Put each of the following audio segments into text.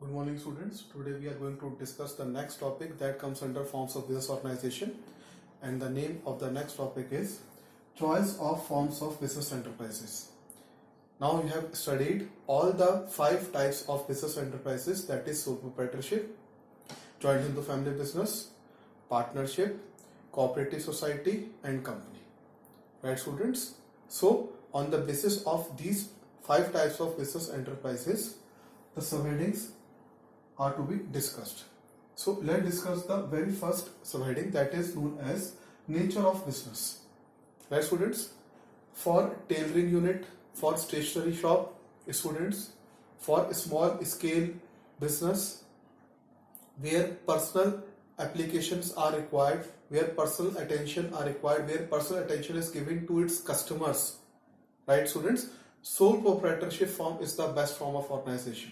Good morning, students. Today we are going to discuss the next topic that comes under forms of business organization, and the name of the next topic is choice of forms of business enterprises. Now you have studied all the 5 types of business enterprises, that is sole proprietorship, joint into family business, partnership, cooperative society and company. Right, students? So on the basis of these 5 types of business enterprises, the subheadings are to be discussed. So let's discuss the very first subheading, that is known as nature of business. Right, students? For tailoring unit, for stationery shop, students, for small scale business where personal applications are required, where personal attention are required, where personal attention is given to its customers. Right, students? Sole proprietorship form is the best form of organization.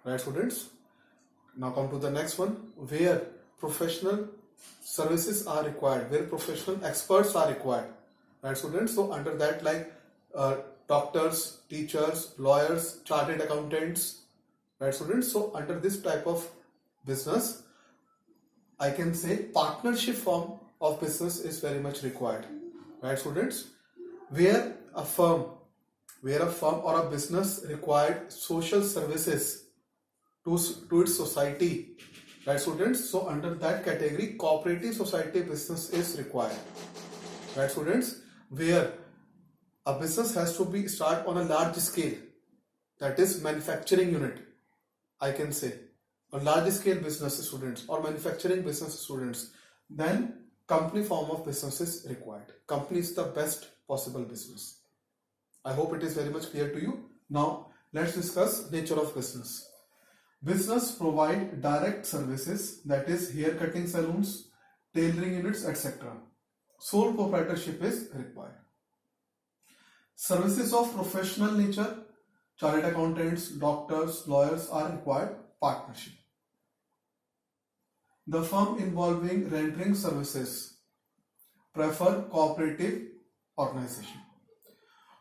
Right, students? Now come to the next one, where professional services are required, where professional experts are required. Right, students? So under that, like doctors, teachers, lawyers, chartered accountants. Right, students? So under this type of business, I can say partnership form of business is very much required. Right, students? Where a firm or a business required social services to its society. Right, students? So under that category, cooperative society business is required. Right, students? Where a business has to be start on a large scale, that is manufacturing unit, I can say, on large scale business, students, or manufacturing business, students, then company form of business is required. Company is the best possible business. I hope it is very much clear to you. Now let's discuss nature of business. Business provide direct services, that is hair cutting salons, tailoring units, etc. Sole proprietorship is required. Services of professional nature, chartered accountants, doctors, lawyers are required. Partnership. The firm involving rendering services prefer cooperative organization.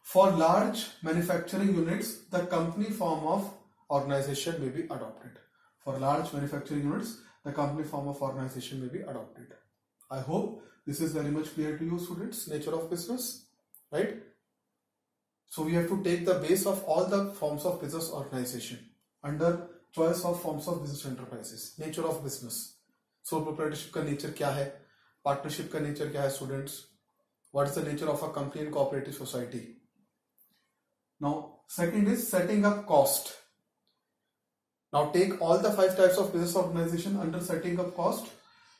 For large manufacturing units, the company form of organization may be adopted. For large manufacturing units, the company form of organization may be adopted. I hope this is very much clear to you, students, nature of business, right? So we have to take the base of all the forms of business organization under choice of forms of business enterprises. Nature of business. Sole proprietorship का nature क्या है? Partnership का nature क्या है, students? What is the nature of a company and cooperative society? Now, second is setting up cost. Now take all the 5 types of business organization under setting up cost.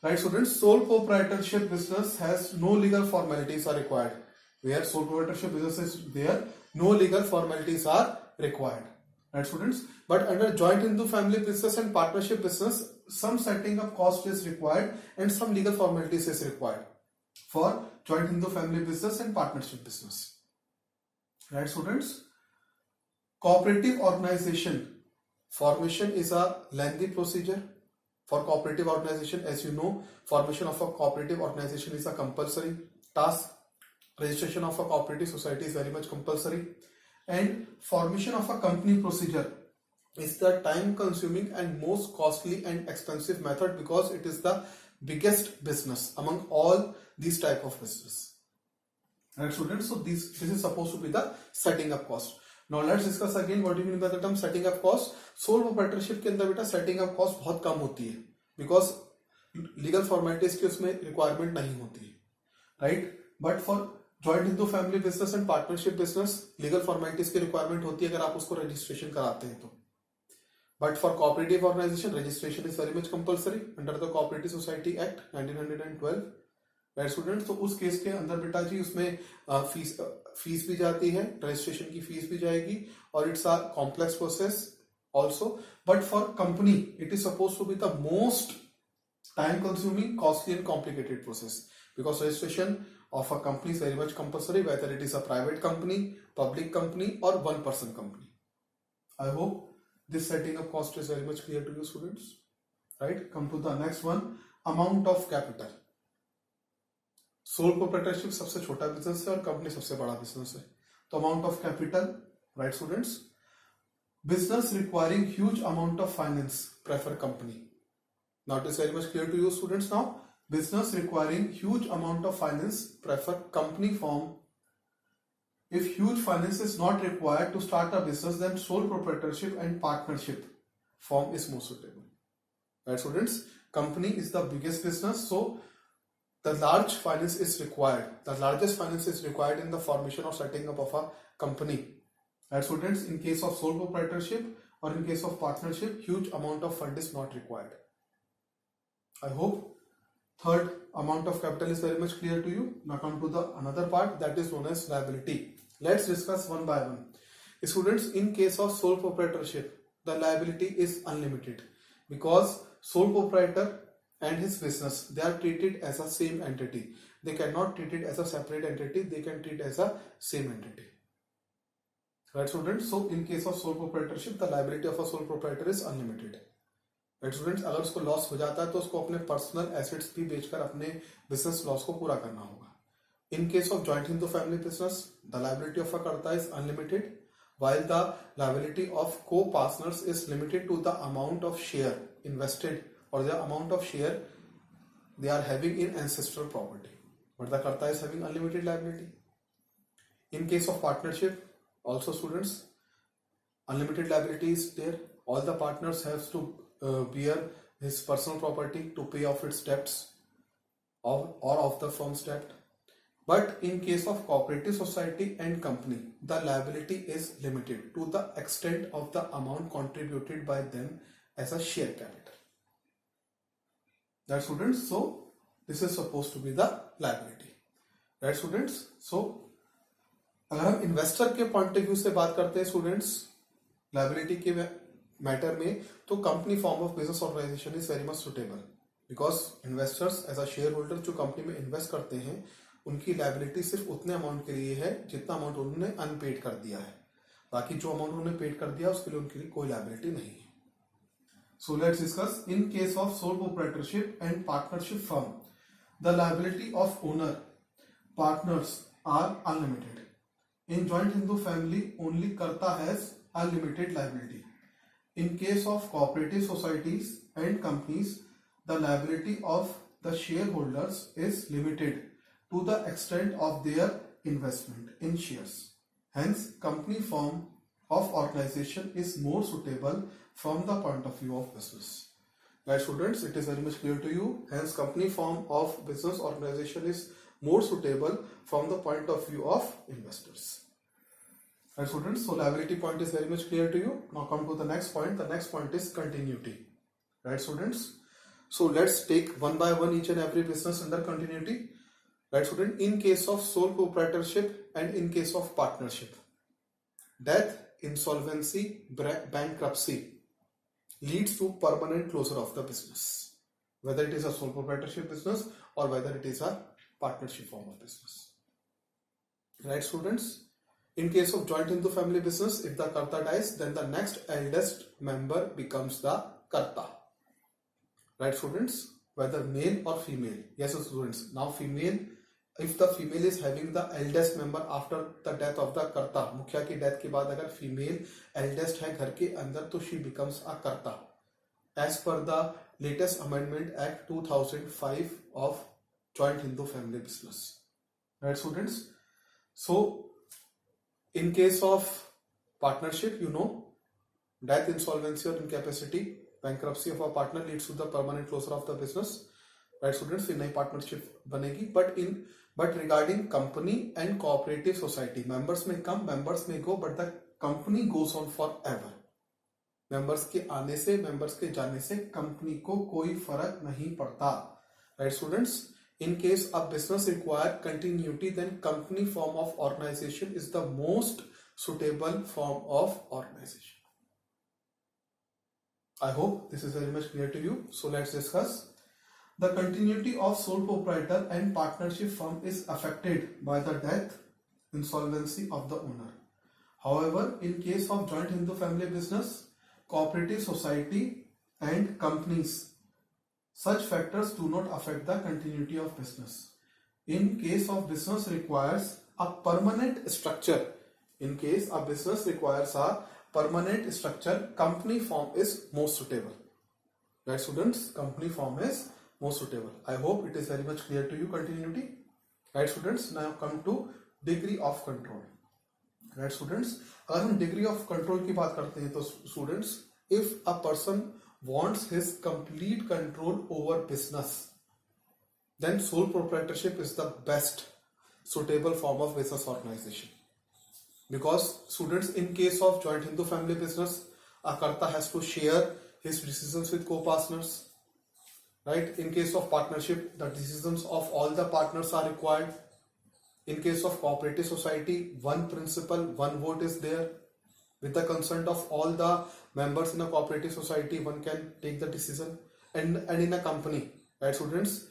Right, students? Sole proprietorship business has no legal formalities are required. Where sole proprietorship business is there, no legal formalities are required. Right, students? But under joint into family business and partnership business, some setting up cost is required and some legal formalities is required for joint into family business and partnership business. Right, students? Cooperative organization formation is a lengthy procedure. For cooperative organization, as you know, formation of a cooperative organization is a compulsory task. Registration of a cooperative society is very much compulsory, and formation of a company procedure is the time consuming and most costly and expensive method because it is the biggest business among all these type of business. Right, students? So this is supposed to be the setting up cost. Now let's discuss again what do you mean by the term setting up cost. Sole proprietorship के अंदर बेटा setting up cost बहुत कम होती है because legal formalities की उसमें requirement नहीं होती है, right? But for joint into family business and partnership business legal formalities की requirement होती है अगर आप उसको registration कराते हैं तो. But for cooperative organization, registration is very much compulsory under the Cooperative Society Act 1912. Right, students? तो उस केस के अंदर बेटा जी उसमें फीस भी जाती है, रजिस्ट्रेशन की फीस भी जाएगी और it's a complex process also. But for company, it is supposed to be the most time consuming, costly and complicated process because registration of a company is very much compulsory, whether it is a private company, public company or one person company. I hope this setting up cost is very much clear to you, students. Right? Come to the next one, amount of capital. Sole proprietorship सबसे छोटा business है और company सबसे बड़ा business है. तो amount of capital, right students? Business requiring huge amount of finance prefer company. Now it is very much clear to you students now. Business requiring huge amount of finance prefer company form. If huge finance is not required to start a business, then sole proprietorship and partnership form is more suitable. Right students, company is the biggest business, so the large finance is required. The largest finance is required in the formation or setting up of a company. Right students, in case of sole proprietorship or in case of partnership, huge amount of fund is not required. I hope third amount of capital is very much clear to you. Now come to the another part, that is known as liability. Let's discuss one by one. Students, in case of sole proprietorship, the liability is unlimited because sole proprietor and his business, they are treated as a same entity. They cannot treat it as a separate entity, they can treat as a same entity. Right students, so in case of sole proprietorship, the liability of a sole proprietor is unlimited. Right students, अगर उसको loss हो जाता है तो उसको अपने personal assets भी बेचकर अपने बिजनेस लॉस को पूरा करना होगा. In case of joint Hindu family business, the liability of a karta is unlimited, while the liability of co-partners is limited to the amount of share invested or the amount of share they are having in ancestral property. But the karta is having unlimited liability. In case of partnership, also students, unlimited liability is there. All the partners have to bear his personal property to pay off its debts or of the firm's debt. But in case of cooperative society and company, the liability is limited to the extent of the amount contributed by them as a share capital. Right students, so this is supposed to be the liability. Right students, so अगर हम investor के point of view से बात करते हैं students liability के matter में, तो company form of business organisation is very much suitable because investors as a shareholder जो कंपनी में इन्वेस्ट करते हैं उनकी लायबिलिटी सिर्फ उतने अमाउंट के लिए है जितना अमाउंट उन्होंने अनपेड कर दिया है. बाकी जो अमाउंट उन्होंने पेड कर दिया उसके लिए उनके लिए कोई लायबिलिटी नहीं है. So let's discuss in case of sole proprietorship and partnership firm the liability of owner partners are unlimited. In joint Hindu family, only Karta has unlimited liability. In case of cooperative societies and companies, the liability of the shareholders is limited to the extent of their investment in shares. Hence, company form of organization is more suitable from the point of view of business. Right students, it is very much clear to you. Hence, company form of business organization is more suitable from the point of view of investors. Right students, so liability point is very much clear to you. Now come to the next point. The next point is continuity. Right students, so let's take one by one each and every business under continuity. Right student, in case of sole proprietorship and in case of partnership, death, insolvency, bankruptcy leads to permanent closure of the business, whether it is a sole proprietorship business or whether it is a partnership form of business. Right students, in case of joint Hindu family business, if the karta dies, then the next eldest member becomes the karta. Right students, whether male or female. Yes students, now female, if the female is having the eldest member after the death of the karta, मुखिया की death के बाद अगर female eldest है घर के अंदर तो she becomes a karta as per the latest amendment act 2005 of joint Hindu family business. Right students, so in case of partnership, you know, death, insolvency or incapacity, bankruptcy of a partner leads to the permanent closure of the business. Right students, फिर नई partnership बनेगी. But regarding company and cooperative society, members may come, members may go, but the company goes on forever. Members के आने से, members के जाने से company को कोई फर्क नहीं पड़ता. Right students, in case a business require continuity, then company form of organization is the most suitable form of organization. I hope this is very much clear to you. So let's discuss. The continuity of sole proprietor and partnership firm is affected by the death, insolvency of the owner. However, in case of joint Hindu family business, cooperative society and companies, such factors do not affect the continuity of business. In case of business requires a permanent structure, in case a business requires a permanent structure, company form is most suitable. Right, students? Company form is most suitable. I hope it is very much clear to you. Continuity. Right, students? Now come to degree of control. Right, students? अगर हम degree of control की बात करते हैं तो students, if a person wants his complete control over business, then sole proprietorship is the best suitable form of business organization. Because students, in case of joint Hindu family business, a karta has to share his decisions with co-partners. Right? In case of partnership, the decisions of all the partners are required. In case of cooperative society, one principal, one vote is there. With the consent of all the members in a cooperative society, one can take the decision. And in a company, right, students,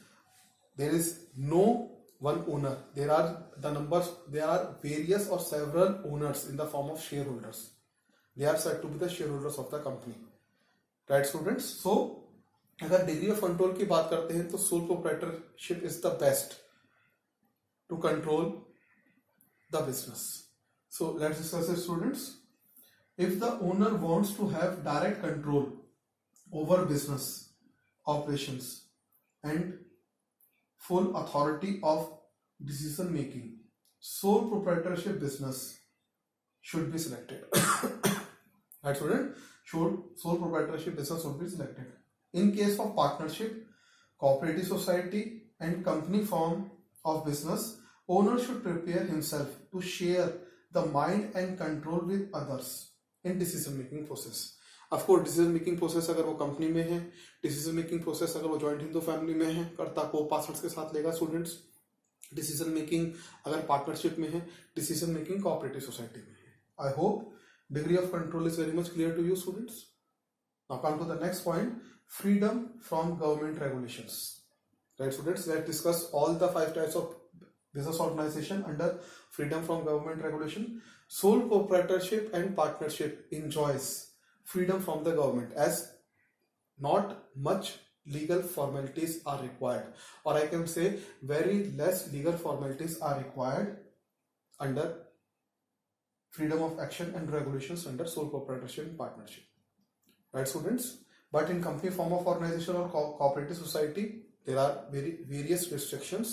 there is no one owner. There are various or several owners in the form of shareholders. They are said to be the shareholders of the company. Right, students? So, अगर degree of control की बात करते हैं तो sole proprietorship is the best to control the business. So let's discuss it, students. If the owner wants to have direct control over business operations and full authority of decision making, sole proprietorship business should be selected. Right, student? Sole proprietorship business should be selected. In case of partnership, cooperative society and company form of business, owner should prepare himself to share the mind and control with others in decision making process. Of course, decision making process अगर वो company में है, decision making process अगर वो joint Hindu family में है, कर्ता को पार्टनर्स के साथ लेगा. स्टूडेंट्स, डिसीजन मेकिंग अगर पार्टनरशिप में है, डिसीजन मेकिंग कोऑपरेटिव सोसाइटी में है. I hope degree of control is very much clear to you, students. Now come to the next point, freedom from government regulations. Right, students, let's discuss all the 5 types of business organization under freedom from government regulation. Sole proprietorship and partnership enjoys freedom from the government as not much legal formalities are required, or I can say very less legal formalities are required under freedom of action and regulations under sole proprietorship and partnership. Right, students? But in company form of organization or cooperative society, there are various restrictions.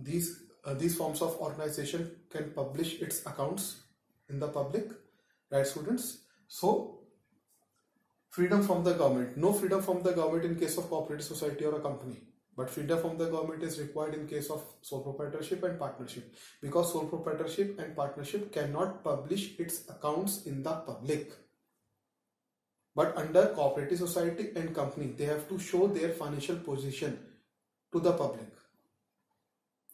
These forms of organization can publish its accounts in the public. Right, students? So, freedom from the government. No freedom from the government in case of cooperative society or a company. But freedom from the government is required in case of sole proprietorship and partnership. Because sole proprietorship and partnership cannot publish its accounts in the public. But under cooperative society and company, they have to show their financial position to the public.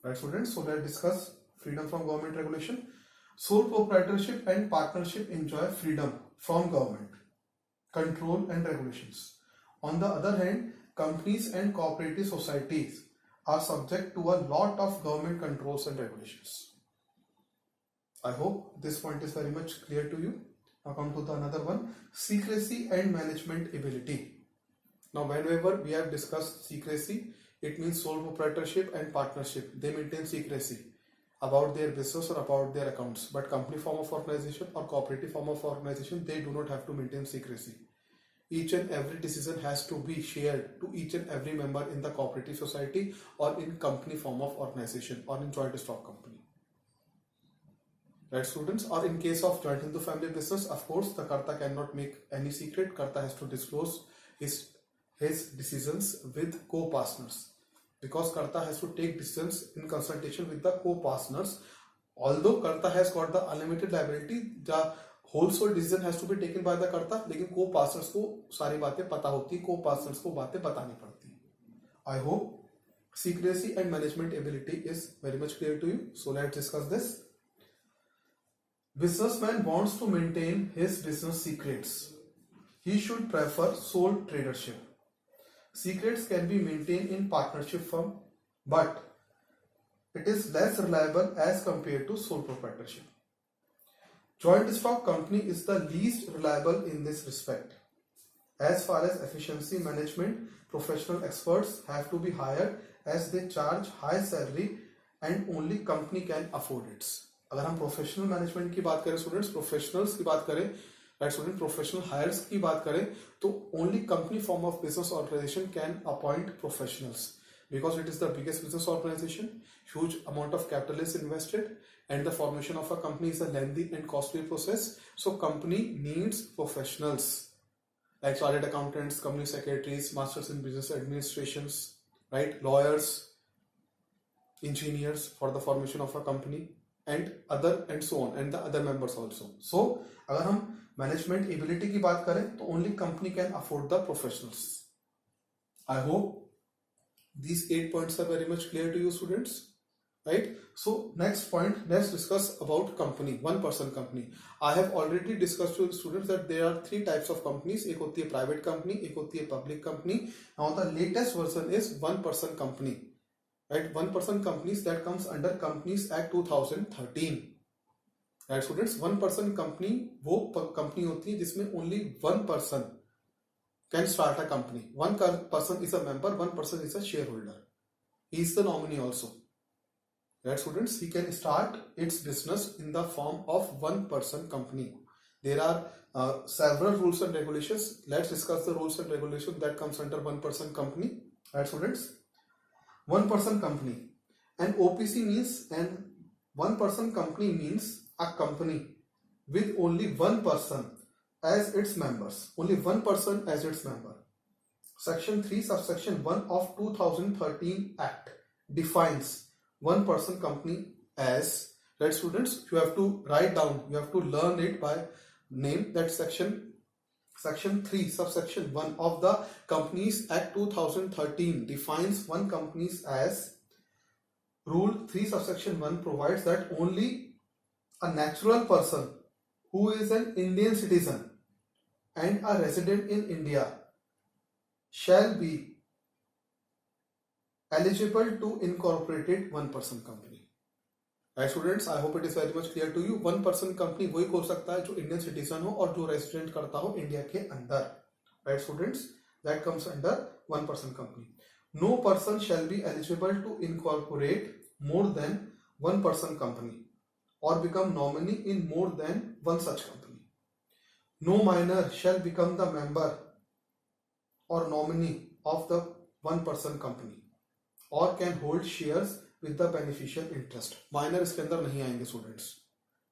Right, students? So let's discuss freedom from government regulation. Sole proprietorship and partnership enjoy freedom from government control and regulations. On the other hand, companies and cooperative societies are subject to a lot of government controls and regulations. I hope this point is very much clear to you. Now come to the another one, secrecy and management ability. Now whenever we have discussed secrecy, it means sole proprietorship and partnership, they maintain secrecy about their business or about their accounts. But company form of organization or cooperative form of organization, they do not have to maintain secrecy. Each and every decision has to be shared to each and every member in the cooperative society or in company form of organization or in joint stock company. Right, students? Or in case of joint Hindu family business, of course, the Karta cannot make any secret. Karta has to disclose his decisions with co-partners. Because Karta has to take decisions in consultation with the co-partners. Although Karta has got the unlimited liability, the whole sole decision has to be taken by the Karta. लेकिन co-partners को सारी बातें पता होती, co-partners को बातें बतानी पड़ती. I hope secrecy and management ability is very much clear to you. So let's discuss this. Businessman wants to maintain his business secrets. He should prefer sole tradership. Secrets can be maintained in partnership firm, but it is less reliable as compared to sole proprietorship. Joint stock company is the least reliable in this respect. As far as efficiency management, professional experts have to be hired as they charge high salary and only company can afford it. अगर हम professional management की बात करें students, professionals की बात करें, right student, professional heirs की बात करें, तो only company form of business organisation can appoint professionals because it is the biggest business organization, huge amount of capital is invested, and the formation of a company is a lengthy and costly process. So company needs professionals like chartered accountants, company secretaries, masters in business administrations, right, lawyers, engineers for the formation of a company, and other and so on, and the other members also. So अगर हम management ability की बात करें तो only company can afford the professionals. I hope these 8 points are very much clear to you students, right? So next point, let's discuss about company, one person company. I have already discussed to students that there are 3 types of companies. एक होती है private company, एक होती है public company. Now the latest version is one person company, right? One person companies that comes under Companies Act 2013, right students? One person company वो company होती है जिसमें only one person can start a company. One person is a member, one person is a shareholder. He is the nominee also. Right students, he can start its business in the form of one person company. There are several rules and regulations. Let's discuss the rules and regulations that comes under one person company. Right students, one person company. An OPC means, and one person company means a company with only one person as its members, only one person as its member. Section 3 subsection 1 of 2013 Act defines one person company as, right students, you have to write down, you have to learn it by name, that section 3 subsection 1 of the Companies Act 2013 defines one companies as, rule 3 subsection 1 provides that only a natural person who is an Indian citizen and a resident in India shall be eligible to incorporate one person company. Right students, I hope it is very much clear to you. One person company वही खोल सकता है जो Indian citizen हो और जो resident करता हो इंडिया के अंदर. Right students, that comes under one person company. No person shall be eligible to incorporate more than one person company or become nominee in more than one such company. No minor shall become the member or nominee of the one person company or can hold shares with the beneficial interest. Minor इसके अंदर नहीं आएंगे students.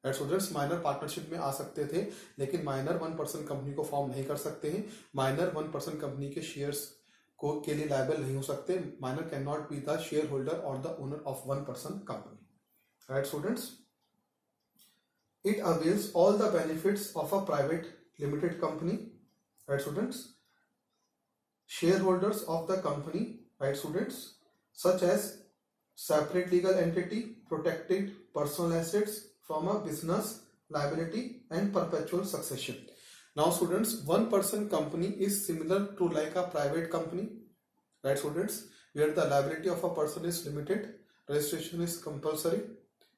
Students minor partnership में आ सकते थे लेकिन minor one person company को form नहीं कर सकते हैं. माइनर वन पर्सन कंपनी के शेयर्स को के लिए लायबल नहीं हो सकते. Minor can not be the share holder और the owner of one person company. Right students, it avails all the benefits of a private limited company. Right students, shareholders of the company, right students, such as separate legal entity, protected personal assets from a business liability and perpetual succession. Now students, one person company is similar to like a private company, right students, where the liability of a person is limited, registration is compulsory,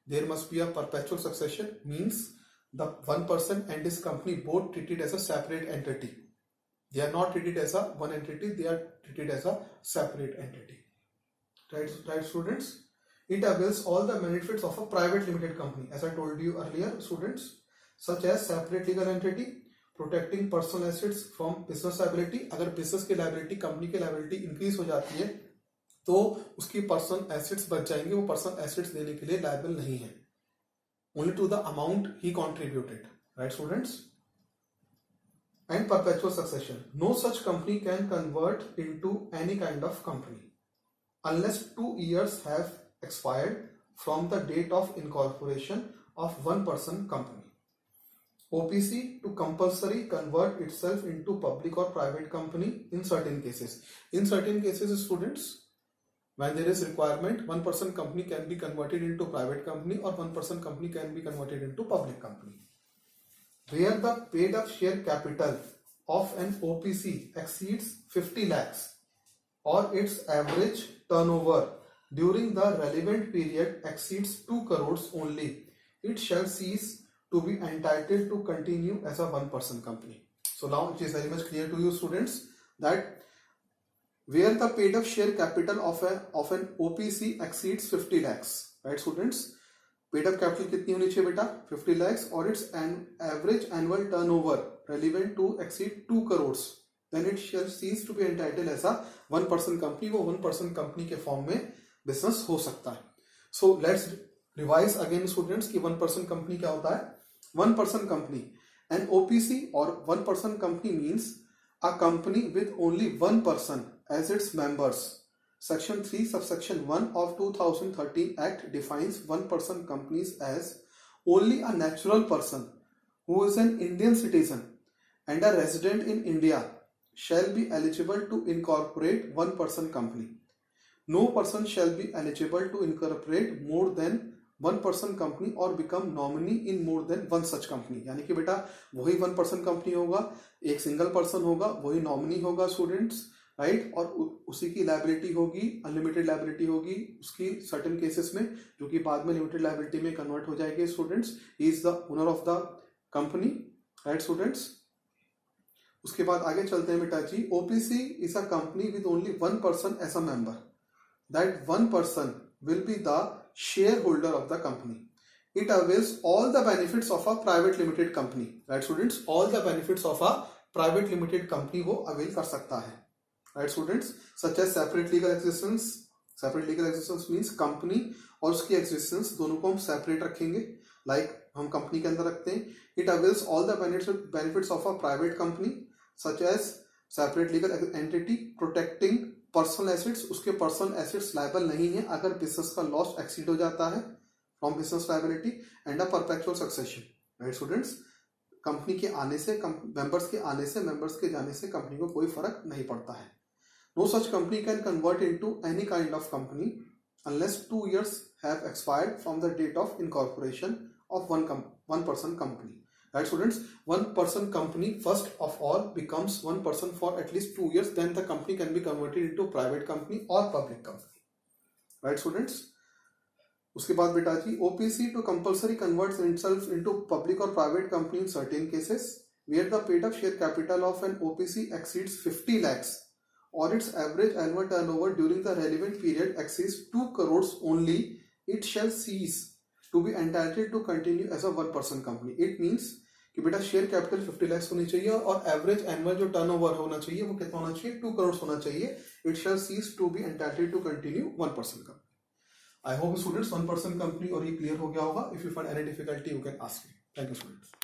there must be a perpetual succession, means the one person and his company both treated as a separate entity. They are not treated as a one entity, they are treated as a separate entity. Right students, it avails all the benefits of a private limited company, as I told you earlier students, such as separate legal entity, protecting personal assets from business liability. अगर business की liability, company की liability increase हो जाती है तो उसकी personal assets बच जाएंगे, वो पर्सनल एसेट्स देने के लिए लायबल नहीं है, only to the amount he contributed. Right students, and perpetual succession. No such company can convert into any kind of company unless 2 years have expired from the date of incorporation of one person company. OPC to compulsory convert itself into public or private company in certain cases. In certain cases students, when there is requirement, one person company can be converted into private company or one person company can be converted into public company. Where the paid up share capital of an OPC exceeds 50 lakhs or its average turnover during the relevant period exceeds 2 crores only, it shall cease to be entitled to continue as a one person company. So now it is very much clear to you students that where the paid up share capital of an OPC exceeds 50 lakhs, right students, paid up capital कितनी होनी चाहिए बेटा 50 lakhs और it's average annual turnover relevant to exceed 2 crores, then it shall cease to be entitled as a 1% company. वो 1% company के form में business हो सकता है। So let's revise again students कि 1% कंपनी क्या होता है। 1% कंपनी, एन ओपीसी और 1% company means a company with only one person as its members. Section 3 subsection 1 of 2013 Act defines 1% companies as only a natural person who is an Indian citizen and a resident in India shall be eligible to incorporate 1% company. No person shall be eligible to incorporate more than 1% company और become nominee in more than one such company. यानी कि बेटा वही 1% company होगा, एक single person होगा, वही nominee होगा स्टूडेंट्स, राइट। और उसी की लायबिलिटी होगी, अनलिमिटेड लायबिलिटी होगी उसकी सर्टेन केसेस में, जो कि बाद में लिमिटेड लायबिलिटी में कन्वर्ट हो जाएगी students. He is the owner of the company, right students. उसके बाद आगे चलते हैं बेटा जी। OPC is a company with only 1 person as a member. That 1 person will be the shareholder of the company. It avails all the benefits of a private limited company. Right students, all the benefits of a private limited company वो avail कर सकता है, right students, such as separate legal existence. Separate legal existence means company और उसकी existence दोनों को हम separate रखेंगे, like हम company के अंदर रखते हैं। It avails all the benefits of a private company such as separate legal entity protecting personal assets, उसके पर्सनल एसेट्स लायबल नहीं है अगर बिजनेस का लॉस एक्सीड हो जाता है from business liability, and a perpetual succession, right students. Company के आने से, मेंबर्स के आने से, मेंबर्स के जाने से कंपनी को कोई फर्क नहीं पड़ता है। No such company can convert into any kind of company unless 2 years have expired from the date of incorporation of 1% company. Right students, 1% company first of all becomes 1% for at least 2 years, then the company can be converted into private company or public company. Right students? उसके बाद बेटा जी OPC to compulsory converts itself into public or private company in certain cases where the paid up share capital of an OPC exceeds 50 lakhs or its average annual turnover during the relevant period exceeds 2 crores only, it shall cease to be entitled to continue as a 1% company. It means कि बेटा share capital 50 lakhs होनी चाहिए और average annual जो turnover होना चाहिए वो कितना होना चाहिए 2 crores होना चाहिए। It shall cease to be entitled to continue 1% company. I hope students 1% company और ये क्लियर हो गया होगा। If you find any difficulty you can ask me. Thank you students.